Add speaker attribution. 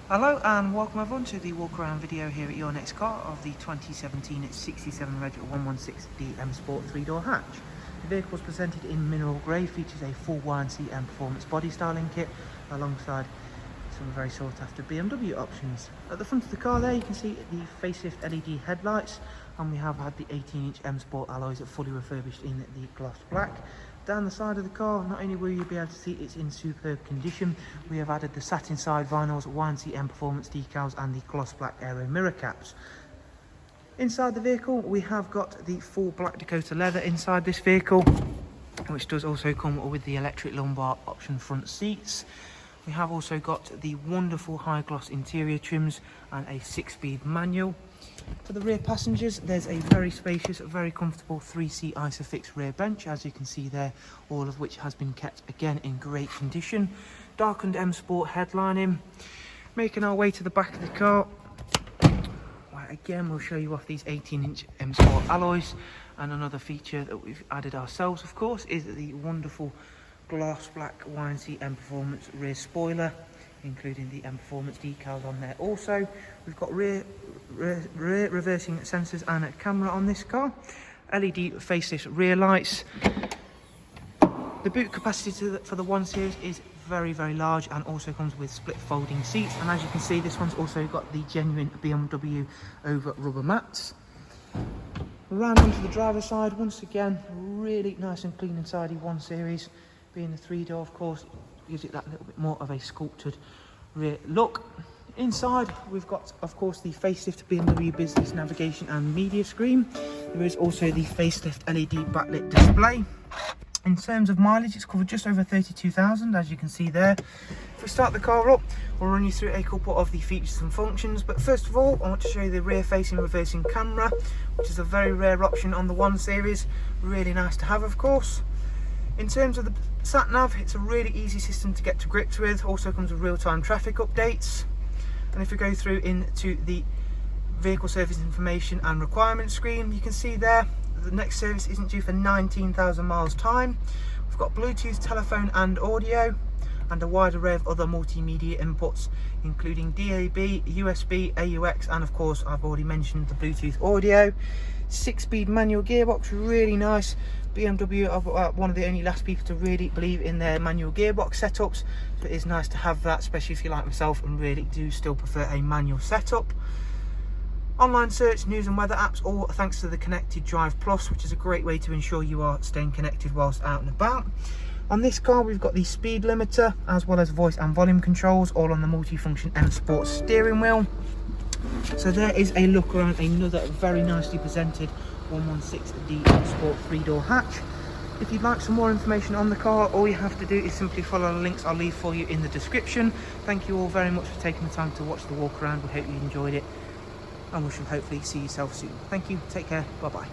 Speaker 1: Hello and welcome everyone to the walk around video here at your next car of the 2017 67 Reg 116D M Sport 3-door hatch. The vehicle is presented in mineral grey, features a full YNC Mperformance body styling kit alongside some very sought after BMW options. At the front of the car there you can see the Facelift LED headlights, and we have had the 18-inch M Sport alloys fully refurbished in the gloss black. Down the side of the car, not only will you be able to see it's in superb condition, we have added the satin side vinyls, YNC Mperformance decals and the gloss black aero mirror caps. Inside the vehicle we have got the full black Dakota leather inside this vehicle, which does also come with the electric lumbar option front seats. We have also got the wonderful high gloss interior trims and a 6-speed manual. For the rear passengers, there's a very spacious, very comfortable 3-seat Isofix rear bench, as you can see there, all of which has been kept again in great condition. Darkened M Sport headlining. Making our way to the back of the car, where again we'll show you off these 18-inch M Sport alloys. And another feature that we've added ourselves, of course, is the wonderful gloss black YNC Mperformance rear spoiler, including the Mperformance decals on there. Also, we've got rear reversing sensors and a camera on this car. LED faceless rear lights. The boot capacity for the 1 Series is very large and also comes with split folding seats. And as you can see, this one's also got the genuine BMW over rubber mats. Round onto the driver's side, once again, really nice and clean inside the 1 Series. Being a 3-door, of course, gives it that little bit more of a sculpted rear look. Inside we've got, of course, the Facelift BMW business navigation and media screen. There is also the Facelift LED backlit display. In terms of mileage, it's covered just over 32,000, as you can see there. If we start the car up, we'll run you through a couple of the features and functions. But first of all, I want to show you the rear facing reversing camera, which is a very rare option on the 1 Series. Really nice to have, of course. In terms of the sat nav, it's a really easy system to get to grips with. Also comes with real-time traffic updates. And if we go through into the vehicle service information and requirements screen, you can see there the next service isn't due for 19,000 miles time. We've got Bluetooth, telephone and audio, and a wide array of other multimedia inputs, including DAB, USB, AUX, and of course I've already mentioned the Bluetooth audio. 6-speed manual gearbox, really nice. BMW are one of the only last people to really believe in their manual gearbox setups, so it is nice to have that, especially if you like myself and really do still prefer a manual setup. Online search, news and weather apps, all thanks to the Connected Drive Plus, which is a great way to ensure you are staying connected whilst out and about. On this car we've got the speed limiter as well as voice and volume controls, all on the multifunction M Sport steering wheel. So there is a look around another very nicely presented 116D M Sport 3-door hatch. If you'd like some more information on the car, all you have to do is simply follow the links I'll leave for you in the description. Thank you all very much for taking the time to watch the walk around. We hope you enjoyed it, and we shall hopefully see yourself soon. Thank you, take care, bye bye.